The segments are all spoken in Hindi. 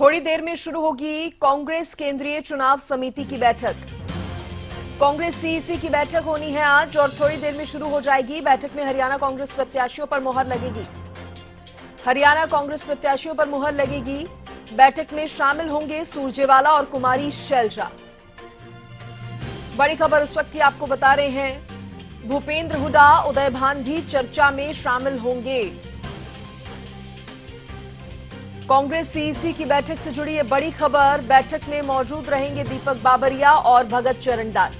थोड़ी देर में शुरू होगी कांग्रेस केंद्रीय चुनाव समिति की बैठक। कांग्रेस सीईसी की बैठक होनी है आज और थोड़ी देर में शुरू हो जाएगी। बैठक में हरियाणा कांग्रेस प्रत्याशियों पर मुहर लगेगी। हरियाणा कांग्रेस प्रत्याशियों पर मुहर लगेगी। बैठक में शामिल होंगे सुरजेवाला और कुमारी शैलजा। बड़ी खबर उस वक्त की आपको बता रहे हैं। भूपेंद्र हुड्डा, उदय भान भी चर्चा में शामिल होंगे। कांग्रेस सीईसी की बैठक से जुड़ी ये बड़ी खबर। बैठक में मौजूद रहेंगे दीपक बाबरिया और भगत चरणदास।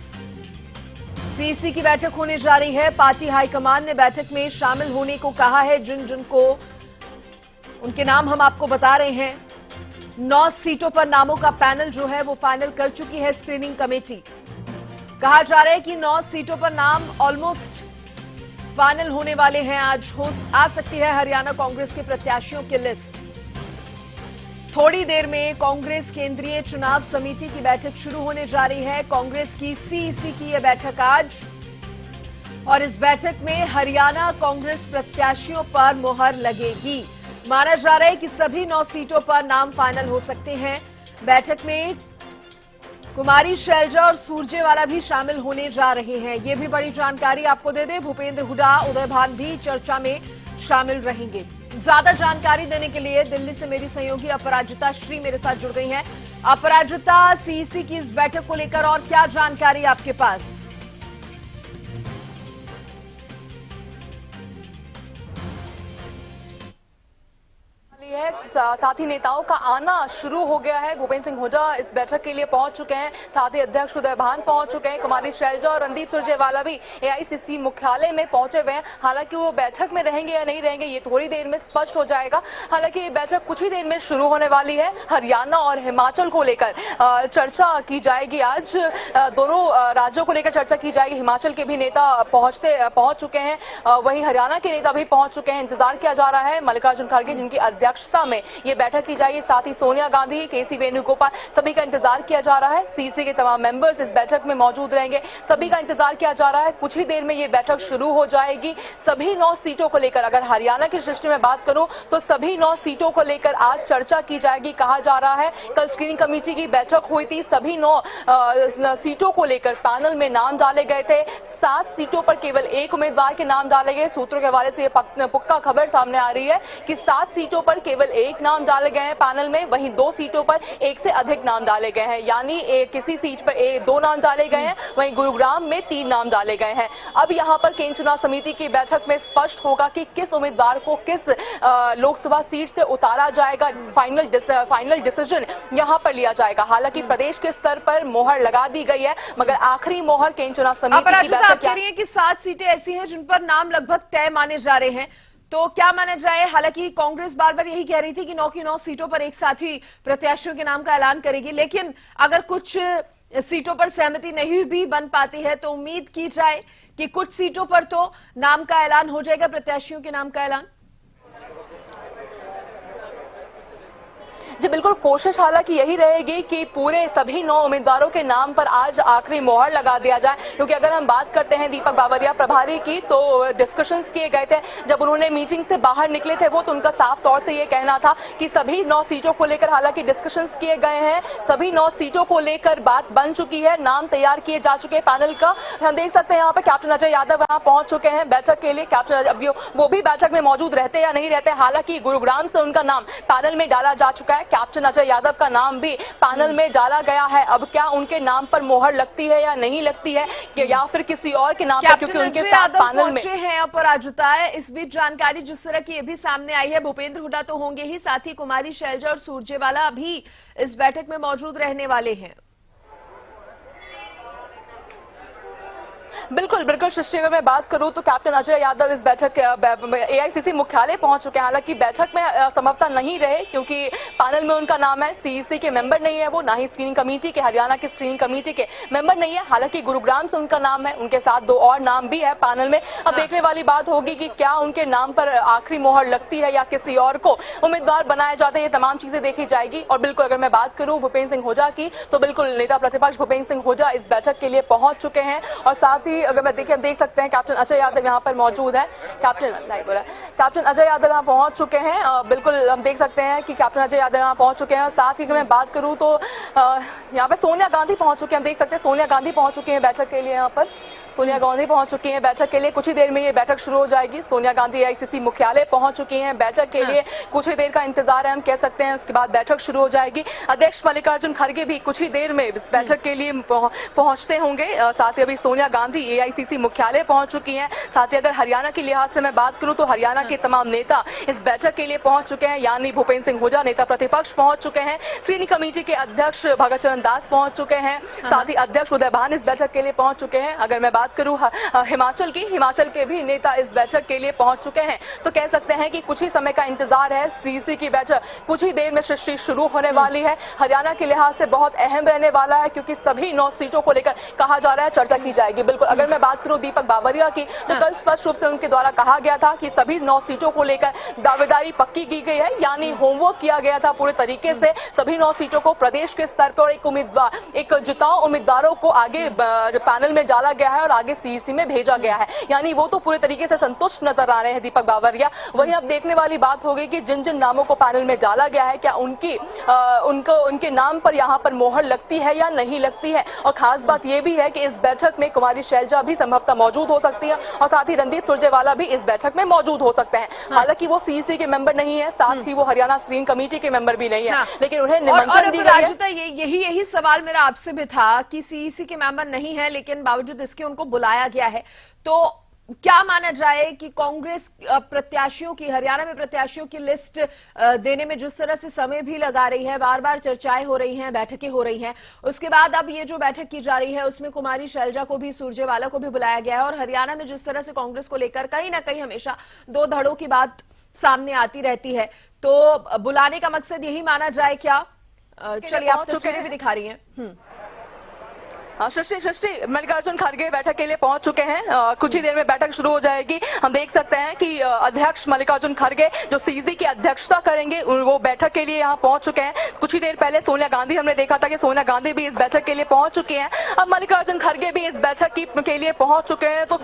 सीईसी की बैठक होने जा रही है। पार्टी हाईकमान ने बैठक में शामिल होने को कहा है। जिन जिन को उनके नाम हम आपको बता रहे हैं। 9 सीटों पर नामों का पैनल जो है वो फाइनल कर चुकी है स्क्रीनिंग कमेटी। कहा जा रहा है कि 9 सीटों पर नाम ऑलमोस्ट फाइनल होने वाले हैं। आज आ सकती है हरियाणा कांग्रेस के प्रत्याशियों की लिस्ट। थोड़ी देर में कांग्रेस केंद्रीय चुनाव समिति की बैठक शुरू होने जा रही है। कांग्रेस की सीईसी की यह बैठक आज, और इस बैठक में हरियाणा कांग्रेस प्रत्याशियों पर मुहर लगेगी। माना जा रहा है कि सभी 9 सीटों पर नाम फाइनल हो सकते हैं। बैठक में कुमारी शैलजा और सुरजेवाला भी शामिल होने जा रहे हैं। ये भी बड़ी जानकारी आपको दे दें। भूपेंद्र हुड्डा, उदय भान भी चर्चा में शामिल रहेंगे। ज्यादा जानकारी देने के लिए दिल्ली से मेरी सहयोगी अपराजिता श्री मेरे साथ जुड़ गई हैं। अपराजिता, सीईसी की इस बैठक को लेकर और क्या जानकारी आपके पास? साथ ही नेताओं का आना शुरू हो गया है। भूपेंद्र सिंह हुड्डा इस बैठक के लिए पहुंच चुके हैं। साथ ही अध्यक्ष उदय भान पहुंच चुके हैं। कुमारी शैलजा और रणदीप सुरजेवाला भी एआईसीसी मुख्यालय में पहुंचे हुए हैं। हालांकि वो बैठक में रहेंगे या नहीं रहेंगे ये थोड़ी देर में स्पष्ट हो जाएगा। हालांकि ये बैठक कुछ ही देर में शुरू होने वाली है। हरियाणा और हिमाचल को लेकर चर्चा की जाएगी। आज दोनों राज्यों को लेकर चर्चा की जाएगी। हिमाचल के भी नेता पहुंच चुके हैं, वहीं हरियाणा के नेता भी पहुंच चुके हैं। इंतजार किया जा रहा है मल्लिकार्जुन खड़गे जिनकी अध्यक्षता में ये बैठक की जाएगी। साथ ही सोनिया गांधी, केसी वेणुगोपाल, सभी का इंतजार किया जा रहा है। सीईसी के तमाम मेंबर्स इस बैठक में मौजूद रहेंगे। सभी का इंतजार किया जा रहा है। कुछ ही देर में ये बैठक शुरू हो जाएगी। सभी 9 सीटों को लेकर, अगर हरियाणा की दृष्टि में बात करूं तो सभी 9 सीटों को लेकर आज चर्चा की जाएगी। कहा जा रहा है कल स्क्रीनिंग कमेटी की बैठक हुई थी। सभी 9 सीटों को लेकर पैनल में नाम डाले गए थे। 7 सीटों पर केवल एक उम्मीदवार के नाम डाले गए। सूत्रों के हवाले से ये पुख्ता खबर सामने आ रही है कि 7 सीटों पर केवल एक नाम डाले गए हैं पैनल में, वहीं 2 सीटों पर एक से अधिक नाम डाले गए हैं। यानी किसी सीट पर 2 नाम डाले गए हैं, वहीं गुरुग्राम में 3 नाम डाले गए हैं। अब यहां पर केंद्रीय चुनाव समिति की बैठक में स्पष्ट होगा कि किस उम्मीदवार को किस लोकसभा सीट से उतारा जाएगा। फाइनल डिसीजन यहां पर लिया जाएगा। हालांकि प्रदेश के स्तर पर मोहर लगा दी गई है, मगर आखिरी मोहर केंद्रीय चुनाव समिति की बैठक कह रही है कि 7 सीटें ऐसी हैं जिन पर नाम लगभग तय माने जा रहे हैं। तो क्या माना जाए? हालांकि कांग्रेस बार बार यही कह रही थी कि 9 की 9 सीटों पर एक साथ ही प्रत्याशियों के नाम का ऐलान करेगी, लेकिन अगर कुछ सीटों पर सहमति नहीं भी बन पाती है तो उम्मीद की जाए कि कुछ सीटों पर तो नाम का ऐलान हो जाएगा, प्रत्याशियों के नाम का ऐलान। जी बिल्कुल, कोशिश हालांकि यही रहेगी कि पूरे सभी 9 उम्मीदवारों के नाम पर आज आखिरी मोहर लगा दिया जाए। क्योंकि अगर हम बात करते हैं दीपक बाबरिया प्रभारी की, तो डिस्कशंस किए गए थे जब उन्होंने मीटिंग से बाहर निकले थे वो, तो उनका साफ तौर से ये कहना था कि सभी 9 सीटों को लेकर हालांकि डिस्कशंस किए गए हैं। सभी 9 सीटों को लेकर बात बन चुकी है, नाम तैयार किए जा चुके हैं पैनल का। हम देख सकते हैं यहाँ पे कैप्टन अजय यादव वहां पहुंच चुके हैं बैठक के लिए। कैप्टन वो भी बैठक में मौजूद रहते या नहीं रहते, हालांकि गुरुग्राम से उनका नाम पैनल में डाला जा चुका है। कैप्टन अजय यादव का नाम भी पैनल में डाला गया है। अब क्या उनके नाम पर मोहर लगती है या नहीं लगती है, या फिर किसी और के नाम पर, क्योंकि उनके साथ पैनल में हैं अपराजिता। इस बीच जानकारी जिस तरह की ये भी सामने आई है, भूपेंद्र हुड्डा तो होंगे ही, साथ ही कुमारी शैलजा और सुरजेवाला भी इस बैठक में मौजूद रहने वाले हैं। बिल्कुल बिल्कुल सृष्टि, अगर मैं बात करूं तो कैप्टन अजय यादव इस बैठक एआईसीसी मुख्यालय पहुंच चुके हैं। हालांकि बैठक में संभवतः नहीं रहे क्योंकि पैनल में उनका नाम है। सीईसी के मेंबर नहीं है वो, ना ही स्क्रीनिंग कमेटी के, हरियाणा की स्क्रीनिंग कमेटी के मेंबर नहीं है। हालांकि गुरुग्राम से उनका नाम है, उनके साथ 2 और नाम भी है पैनल में। अब देखने वाली बात होगी कि क्या उनके नाम पर आखिरी मोहर लगती है या किसी और को उम्मीदवार बनाया जाता है। ये तमाम चीजें देखी जाएगी। और बिल्कुल अगर मैं बात करूं भूपेंद्र सिंह हुड्डा की, तो बिल्कुल नेता प्रतिपक्ष भूपेंद्र सिंह हुड्डा इस बैठक के लिए पहुंच चुके हैं। और साथ ही अभी अगर मैं देखिए, हम देख सकते हैं कैप्टन अजय यादव यहाँ पर मौजूद है। कैप्टन अजय यादव यहाँ पहुंच चुके हैं। बिल्कुल हम देख सकते हैं कि कैप्टन अजय यादव यहाँ पहुंच चुके हैं। साथ ही अगर मैं बात करूं तो यहाँ पे सोनिया गांधी पहुंच चुके हैं। हम देख सकते हैं सोनिया गांधी पहुंच चुकी हैं बैठक के लिए। यहाँ पर सोनिया गांधी पहुंच चुकी हैं बैठक के लिए। कुछ ही देर में ये बैठक शुरू हो जाएगी। सोनिया गांधी AICC मुख्यालय पहुंच चुकी हैं बैठक के लिए। कुछ ही देर का इंतजार है, हम कह सकते हैं। उसके बाद बैठक शुरू हो जाएगी। अध्यक्ष मल्लिकार्जुन खड़गे भी कुछ ही देर में इस बैठक के लिए पहुंचते होंगे। साथ ही अभी सोनिया गांधी AICC मुख्यालय पहुंच चुकी हैं। साथ ही अगर हरियाणा की लिहाज से मैं बात करूं तो हरियाणा के तमाम नेता इस बैठक के लिए पहुंच चुके हैं। यानी भूपेंद्र सिंह हुड्डा नेता प्रतिपक्ष पहुंच चुके हैं। स्क्रीनिंग कमेटी के अध्यक्ष भगत चरण दास पहुंच चुके हैं। साथ ही अध्यक्ष उदय भान इस बैठक के लिए पहुंच चुके हैं। अगर मैं बात करूं हिमाचल के भी नेता इस बैठक के लिए पहुंच चुके हैं। तो कह सकते हैं कि कुछ ही समय का इंतजार है। CEC की बैठक कुछ ही देर में सृष्टि शुरू होने वाली है। हरियाणा के लिहाज से बहुत अहम रहने वाला है, क्योंकि सभी 9 सीटों को लेकर कहा जा रहा है चर्चा की जाएगी। बिल्कुल अगर मैं बात करूं दीपक बाबरिया की, तो कल स्पष्ट रूप से उनके द्वारा कहा गया था कि सभी 9 सीटों को लेकर दावेदारी पक्की की गई है। यानी होमवर्क किया गया था पूरे तरीके से। सभी 9 सीटों को प्रदेश के स्तर पर एक जिताऊ उम्मीदवारों को आगे पैनल में डाला गया है और आगे CEC में भेजा गया है। यानी वो तो पूरे तरीके से संतुष्ट नजर आ रहे हैं दीपक बाबरिया। वहीं अब देखने वाली बात होगी कि जिन जिन नामों को पैनल में डाला गया है, क्या उनके नाम पर यहाँ पर मोहर लगती है या नहीं लगती है। और खास बात यह भी है कि इस बैठक में कुमारी शैलजा भी संभवतः मौजूद हो सकती है और साथ ही रणदीप सुरजेवाला भी इस बैठक में मौजूद हो सकते हैं। हालांकि वो CEC के मेंबर नहीं है, साथ ही वो हरियाणा स्क्रीनिंग कमेटी के मेंबर भी नहीं है, लेकिन उन्हें निमंत्रण दिया गया है। यही सवाल मेरा आपसे भी था कि CEC के मेंबर नहीं है, लेकिन बावजूद इसके उनको बुलाया गया है। तो क्या माना जाए कि कांग्रेस प्रत्याशियों की, हरियाणा में प्रत्याशियों की लिस्ट देने में जिस तरह से समय भी लगा रही है, बार बार चर्चाएं हो रही हैं, बैठकें हो रही हैं, उसके बाद अब ये जो बैठक की जा रही है उसमें कुमारी शैलजा को भी, सुरजेवाला को भी बुलाया गया है। और हरियाणा में जिस तरह से कांग्रेस को लेकर कहीं ना कहीं हमेशा 2 धड़ों की बात सामने आती रहती है, तो बुलाने का मकसद यही माना जाए क्या? चलिए आप तस्वीरें भी दिखा रही हैं। सृष्टि मल्लिकार्जुन खड़गे बैठक के लिए पहुंच चुके हैं। कुछ ही देर में बैठक शुरू हो जाएगी। हम देख सकते हैं कि अध्यक्ष मल्लिकार्जुन खड़गे जो CEC की अध्यक्षता करेंगे, वो बैठक के लिए यहाँ पहुंच चुके हैं। कुछ ही देर पहले सोनिया गांधी, हमने देखा था कि सोनिया गांधी भी इस बैठक के लिए पहुंच चुकी हैं। अब मल्लिकार्जुन खड़गे भी इस बैठक के लिए पहुंच चुके हैं। तो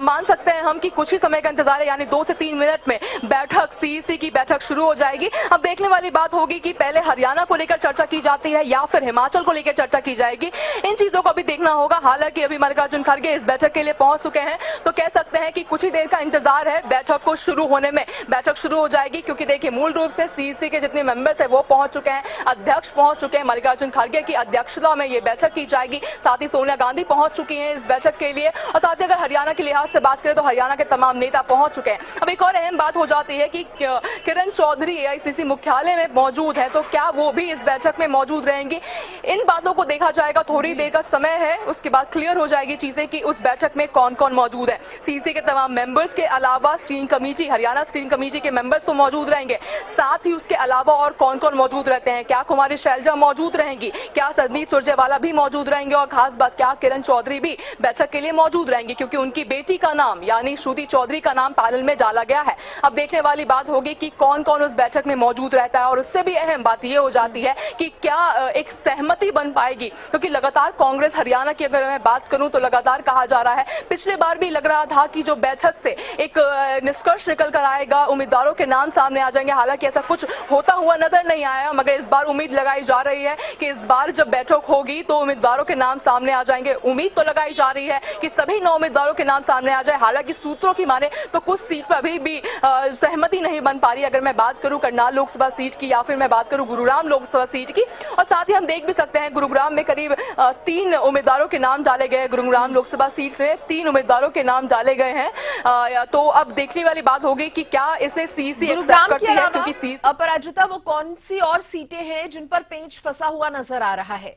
मान सकते हैं हम कि कुछ ही समय का इंतजार है, यानी 2 से 3 मिनट में बैठक CEC की बैठक शुरू हो जाएगी। अब देखने वाली बात होगी कि पहले हरियाणा को लेकर चर्चा की जाती है या फिर हिमाचल को लेकर चर्चा की जाएगी। इन चीजों को भी देखना होगा। हालांकि अभी मल्लिकार्जुन खड़गे इस बैठक के लिए पहुंच चुके हैं, तो कह सकते हैं कि कुछ ही देर का इंतजार है बैठक को शुरू होने में। बैठक शुरू हो जाएगी, क्योंकि देखिए मूल रूप से CEC के जितने मेंबर्स हैं वो पहुंच चुके हैं, अध्यक्ष पहुंच चुके हैं। मल्लिकार्जुन खड़गे की अध्यक्षता में ये बैठक की जाएगी। साथ ही सोनिया गांधी पहुंच चुकी हैं इस बैठक के लिए। और साथ ही अगर हरियाणा के लिहाज से बात करें तो हरियाणा के तमाम नेता पहुंच चुके हैं। अब एक और अहम बात हो जाती है कि किरण चौधरी AICC मुख्यालय में मौजूद है, तो क्या वो भी इस बैठक में मौजूद रहेंगी? इन बातों को देखा जाएगा। थोड़ी देर का समय है, उसके बाद क्लियर हो जाएगी चीजें कि उस बैठक में कौन कौन मौजूद है। CEC के तमाम मेंबर्स के अलावा screening committee, Haryana screening committee के मेंबर्स तो मौजूद रहेंगे। साथ ही उसके अलावा और कौन कौन मौजूद रहते हैं? क्या कुमारी शैलजा मौजूद रहेंगी? क्या रणदीप सुरजेवाला भी मौजूद रहेंगे? और खास बात, क्या किरण चौधरी भी बैठक के लिए मौजूद रहेंगी? क्योंकि उनकी बेटी का नाम यानी श्रुति चौधरी का नाम पैनल में डाला गया है। अब देखने वाली बात होगी कि कौन कौन उस बैठक में मौजूद रहता है। और उससे भी अहम बात यह हो जाती है कि क्या एक सहमति बन पाएगी, क्योंकि लगातार कांग्रेस हरियाणा की अगर मैं बात करूं तो लगातार कहा जा रहा है, पिछले बार भी लग रहा था कि जो बैठक से एक निष्कर्ष निकल कर आएगा, उम्मीदवारों के नाम सामने आ जाएंगे। हालांकि ऐसा कुछ होता हुआ नजर नहीं आया, मगर इस बार उम्मीद लगाई जा रही है कि इस बार जब बैठक होगी तो उम्मीदवारों के नाम सामने आ जाएंगे। उम्मीद तो लगाई जा रही है कि सभी 9 उम्मीदवारों के नाम सामने आ जाए। हालांकि सूत्रों की माने तो कुछ सीट पर अभी भी सहमति नहीं बन पा रही। अगर मैं बात करूं करनाल लोकसभा सीट की या फिर मैं बात करूं गुरुग्राम लोकसभा सीट की, और साथ ही हम देख भी सकते हैं गुरुग्राम में करीब 3 उम्मीदवारों के नाम डाले गए। गुरुग्राम लोकसभा सीट से 3 उम्मीदवारों के नाम डाले गए हैं। तो अब देखने वाली बात होगी कि क्या इसे CEC एक्सेप्ट करती है, क्योंकि अपराजिता वो कौन सी और सीटें हैं जिन पर पेंच फंसा हुआ नजर आ रहा है?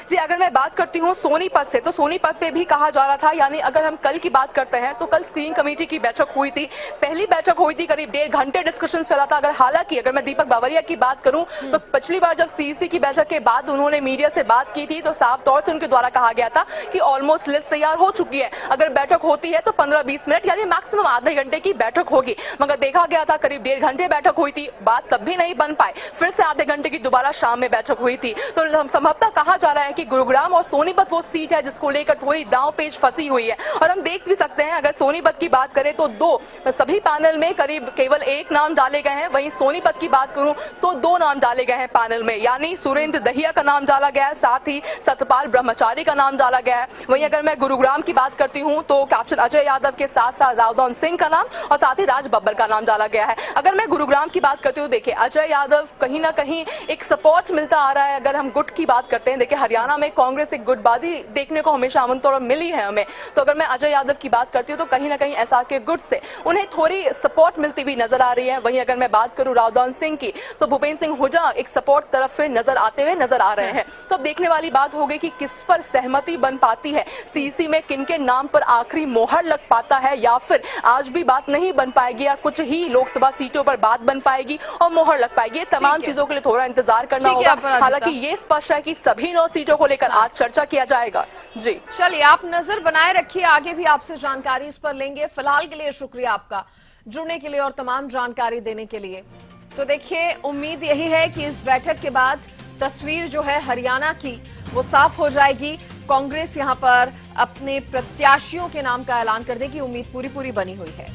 जी अगर मैं बात करती हूँ सोनीपत से, तो सोनीपत पे भी कहा जा रहा था, यानी अगर हम कल की बात करते हैं तो कल स्क्रीनिंग कमेटी की बैठक हुई थी, पहली बैठक हुई थी, करीब 1.5 घंटे डिस्कशन चला था। हालांकि अगर मैं दीपक बावरिया की बात करूं तो पिछली बार जब CEC की बैठक के बाद उन्होंने मीडिया से बात की थी तो साफ तौर से उनके द्वारा कहा गया था कि ऑलमोस्ट लिस्ट तैयार हो चुकी है, अगर बैठक होती है तो 15-20 मिनट यानी मैक्सिमम आधे घंटे की बैठक होगी। मगर देखा गया था करीब 1.5 घंटे बैठक हुई थी, बात तब भी नहीं बन पाई, फिर से आधे घंटे की दोबारा शाम में बैठक हुई थी। तो संभवतः कहा जा रहा है हैं कि गुरुग्राम और सोनीपत वो सीट है जिसको लेकर थोड़ी दांव पेच फंसी हुई है। और हम देख भी सकते हैं, अगर सोनीपत की बात करें तो सभी पैनल में करीब केवल एक नाम डाले गए हैं। वहीं सोनीपत की बात करूं तो 2 नाम डाले गए हैं पैनल में, यानी सुरेंद्र दहिया का नाम डाला गया है, साथ ही सतपाल ब्रह्मचारी का नाम डाला गया है। वहीं अगर मैं गुरुग्राम की बात करती हूं तो कैप्टन अजय यादव के साथ साथ रावदान सिंह का नाम और साथ ही राज बब्बर का नाम डाला गया है। अगर मैं गुरुग्राम की बात करती हूँ, देखिए अजय यादव कहीं ना कहीं एक सपोर्ट मिलता आ रहा है। अगर हम गुट की बात करते हैं, देखिए हरियाणा में कांग्रेस एक गुटबाजी देखने को हमेशा आमतौर पर मिली है हमें, तो अगर मैं अजय यादव की बात करती हूँ तो कहीं ना कहीं एसआर के गुट से उन्हें थोड़ी सपोर्ट मिलती हुई नजर आ रही है। वहीं अगर मैं बात करूं रावदान सिंह की, तो भूपेंद्र सिंह हुड्डा एक सपोर्ट तरफ से नजर आते हुए नजर आ रहे हैं। तो अब देखने वाली बात होगी कि किस पर सहमति बन पाती है, सीसी में किन के नाम पर आखिरी मोहर लग पाता है, या फिर आज भी बात नहीं बन पाएगी या कुछ ही लोकसभा सीटों पर बात बन पाएगी और मोहर लग पाएगी। ये तमाम चीजों के लिए थोड़ा इंतजार करना होगा। हालांकि ये स्पष्ट है कि सभी 9 सीटों को लेकर आज चर्चा किया जाएगा। जी चलिए, आप नजर बनाए रखिए, आगे भी आपसे जानकारी इस पर लेंगे। फिलहाल के लिए शुक्रिया आपका जुड़ने के लिए और तमाम जानकारी देने के लिए। तो देखिए, उम्मीद यही है कि इस बैठक के बाद तस्वीर जो है हरियाणा की वो साफ हो जाएगी। कांग्रेस यहां पर अपने प्रत्याशियों के नाम का ऐलान कर देगी। उम्मीद पूरी बनी हुई है।